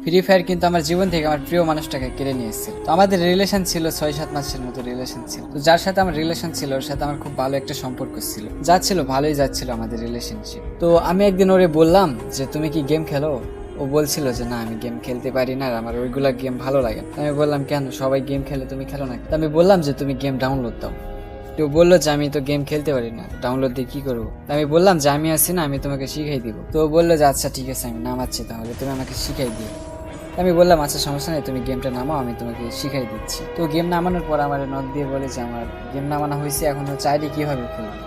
Free fire কিন্তু আমার জীবন থেকে আমার প্রিয় মানুষটাকে কেড়ে নিয়েছিল। তো আমাদের রিলেশন ছিল 6-7 মাসের মতো রিলেশন ছিল। তো যার সাথে আমার রিলেশন ছিল ওর সাথে আমার খুব ভালো একটা সম্পর্ক ছিল, যাচ্ছিল ভালোই যাচ্ছিল আমাদের রিলেশনশিপ। তো আমি একদিন ওরে বললাম যে তুমি কি গেম খেলো? ও বলছিল যে না আমি গেম খেলতে পারি না, আর আমার ওইগুলা গেম ভালো লাগে। আমি বললাম কেন, সবাই গেম খেলে তুমি খেলো না? আমি বললাম যে তুমি গেম ডাউনলোড দাও। তো বললো যে আমি তো গেম খেলতে পারি না, ডাউনলোড দিয়ে কি করবো? আমি বললাম যে আমি আছি না, আমি তোমাকে শিখাই দিব। তো বললো যে আচ্ছা ঠিক আছে, আমি নামাচ্ছি, তাহলে তুমি আমাকে শিখাই দিও। আমি বললাম আচ্ছা সমস্যা নেই, তুমি গেমটা নামাও, আমি তোমাকে শিখাই দিচ্ছি। তো গেম নামানোর পর আমার নক দিয়ে বলে যে আমার গেম নামানো হয়েছে, এখন হচ্ছে আইডি কীভাবে খুলবো।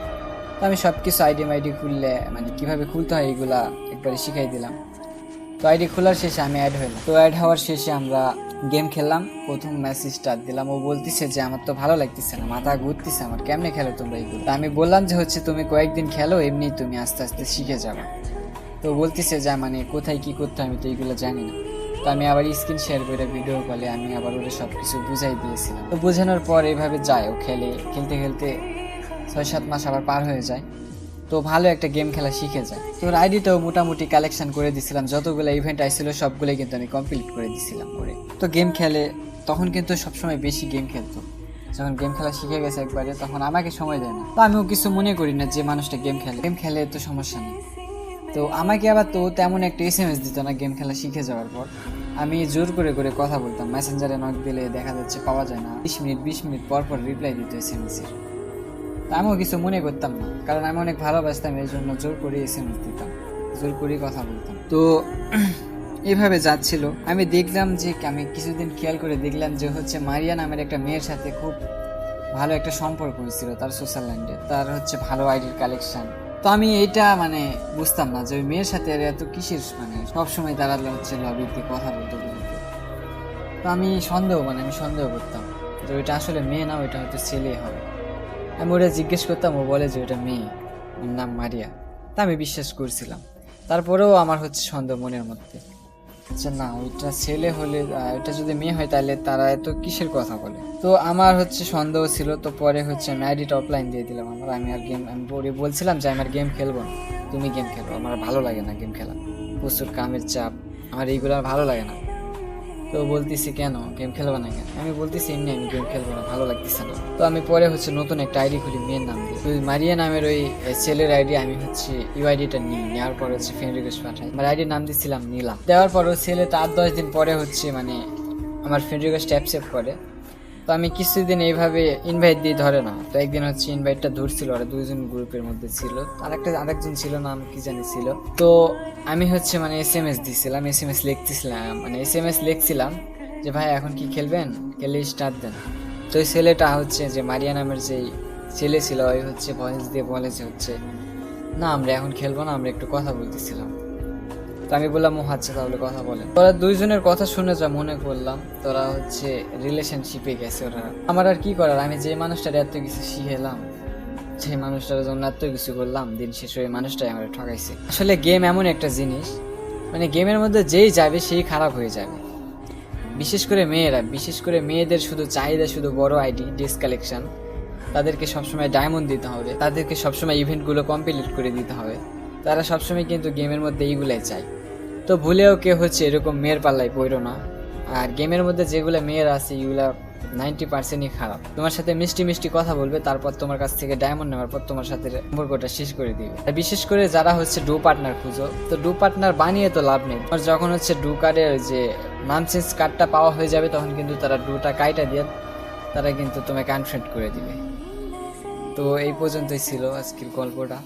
তো আমি সব কিছু আইডি মাইডি খুললে মানে কীভাবে খুলতে হয় এগুলা একবারে শিখাই দিলাম। তো আইডি খোলার শেষে আমি অ্যাড হইলাম। তো অ্যাড হওয়ার শেষে আমরা গেম খেললাম। প্রথম ম্যাচ স্টার্ট দিলাম। ও বলতেছে যে আমার তো ভালো লাগতেছে না, মাথা ঘুরতেছে আমার, কেমনে খেলো তোমরা এইগুলো? তা আমি বললাম যে হচ্ছে তুমি কয়েকদিন খেলো, এমনি তুমি আস্তে আস্তে শিখে যাবে। তো বলতেছে যে মানে কোথায় কি করতে আমি তো এইগুলো জানি না। তো আমি আবার স্ক্রিন শেয়ার করে ভিডিও কলে আমি আবার ওদের সব কিছু বুঝাই দিয়েছিলাম। তো বোঝানোর পর এইভাবে যায়, ও খেলতে খেলতে 6-7 মাস আবার পার হয়ে যায়। তো ভালো একটা গেম খেলা শিখে যায়। তো আইডিটাও মোটামুটি কালেকশন করে দিছিলাম, যতগুলো ইভেন্ট আসছিল সবগুলোই কিন্তু আমি কমপ্লিট করে দিছিলাম ওরে। তো গেম খেলে তখন কিন্তু সবসময় বেশি গেম খেলতো। যখন গেম খেলা শিখে গেছে একবারে, তখন আমাকে সময় দেয় না। তো আমিও কিছু মনে করি না যে মানুষটা গেম খেলে তো সমস্যা নেই। তো আমাকে আবার তো তেমন একটা SMS দিত না গেম খেলা শিখে যাওয়ার পর। আমি জোর করে করে কথা বলতাম, মেসেঞ্জারে নক দিলে দেখা যাচ্ছে পাওয়া যায় না, 20 মিনিট পর পর রিপ্লাই দিত SMS এর। আমিও কিছু মনে করতাম না, কারণ আমি অনেক ভালোবাসতাম, এই জন্য জোর করে SMS দিতাম, জোর করে কথা বলতাম। তো এইভাবে যাচ্ছিল। আমি দেখলাম যে আমি কিছুদিন খেয়াল করে দেখলাম যে হচ্ছে মারিয়া নামের একটা মেয়ের সাথে খুব ভালো একটা সম্পর্ক হয়েছিল তার সোশ্যাল ল্যান্ডে, তার হচ্ছে ভালো আইডির কালেকশন। তো আমি এইটা মানে বুঝতাম না যে ওই মেয়ের সাথে এত কিসের, মানে সবসময় তারা হচ্ছে লবিতে কথা বলতে। তো আমি সন্দেহ করতাম যে ওইটা আসলে মেয়ে না, ওইটা হয়তো ছেলে হবে। আমি ওটা জিজ্ঞেস করতাম, ও বলে যে ওটা মেয়ে, ওর নাম মারিয়া। তা আমি বিশ্বাস করছিলাম। তারপরেও আমার হচ্ছে সন্দেহ মনের মধ্যে, আচ্ছা না ওইটা ছেলে হলে, ওইটা যদি মেয়ে হয় তাহলে তারা এত কিসের কথা বলে। তো আমার হচ্ছে সন্দেহ ছিল। তো পরে হচ্ছে আমি আইডিটা অফলাইন দিয়ে দিলাম আমার। আমি বলছিলাম যে আমার গেম খেলবো না, তুমি গেম খেলো, আমার ভালো লাগে না গেম খেলা, প্রচুর কামের চাপ, আমার এইগুলো ভালো লাগে না। তো বলতেছি কেন গেম খেলবো না কেন? আমি বলতেছি এমনি আমি গেম খেলবো না, ভালো লাগতেছে না। তো আমি পরে হচ্ছে নতুন একটা আইডি খুলি মেয়ের নাম দিয়ে। তো মারিয়া নামের ওই ছেলের আইডি আমি হচ্ছে ইউআইডিটা নেওয়ার পর হচ্ছে ফ্রেন্ড রিকোয়েস্ট পাঠাই। আমার আইডির নাম দিচ্ছিলাম নীলা। দেওয়ার পর ছেলেটা 8-10 দিন পরে হচ্ছে মানে আমার ফ্রেন্ড রিকোয়েস্ট অ্যাকসেপ্ট করে। তো আমি কিছুদিন এইভাবে ইনভাইট দিয়ে ধরে না। তো একদিন হচ্ছে ইনভাইটটা ধরছিল, ওরা দুইজন গ্রুপের মধ্যে ছিল, আরেকজন ছিল, নাম কি জানি ছিল। তো আমি হচ্ছে মানে SMS দিছিলাম, SMS লিখছিলাম যে ভাই এখন কি খেলবেন, খেলে স্টার্ট দেন। তো ওই ছেলেটা হচ্ছে যে মারিয়া নামের যে ছেলে ছিল, ওই হচ্ছে ভয়েস দিয়ে বলে যে হচ্ছে না আমরা এখন খেলবো না, আমরা একটু কথা বলতেছিলাম। তো আমি বললাম ও আচ্ছা তাহলে কথা বলে। ওরা দুইজনের কথা শুনে যা মনে করলাম তোরা হচ্ছে রিলেশনশিপে গেছে ওরা। আমার আর কি করার, আমি যে মানুষটার এত কিছু শিখেলাম, যে মানুষটার জন্য এত কিছু করলাম, দিন শেষ ওই মানুষটাই আমার ঠকাইছে। আসলে গেম এমন একটা জিনিস, মানে গেমের মধ্যে যেই যাবে সেই খারাপ হয়ে যাবে। বিশেষ করে মেয়েদের শুধু চাহিদা শুধু বড় আইডি, ডিস্ক কালেকশন, তাদেরকে সবসময় ডায়মন্ড দিতে হবে, তাদেরকে সবসময় ইভেন্টগুলো কমপ্লিট করে দিতে হবে। তারা সবসময় কিন্তু গেমের মধ্যে এইগুলাই চায়। তো ভুলেও কেউ হচ্ছে এরকম মেয়ের পাল্লায় পড়ো না। আর গেমের মধ্যে যেগুলো মেয়ের আছে এগুলা 90%ই খারাপ। তোমার সাথে মিষ্টি কথা বলবে, তারপর তোমার কাছ থেকে ডায়মন্ড নেওয়ার পর তোমার সাথে সম্পর্কটা শেষ করে দিবে। আর বিশেষ করে যারা হচ্ছে ডু পার্টনার খুঁজো, তো ডু পার্টনার বানিয়ে তো লাভ নেই। আর যখন হচ্ছে ডু কার্ডের যে নানসেন্স কার্ডটা পাওয়া হয়ে যাবে, তখন কিন্তু তারা ডুটা কাইটা দিয়ে তারা কিন্তু তোমাকে আনফ্রেন্ড করে দিবে। তো এই পর্যন্তই ছিল আজকের গল্পটা।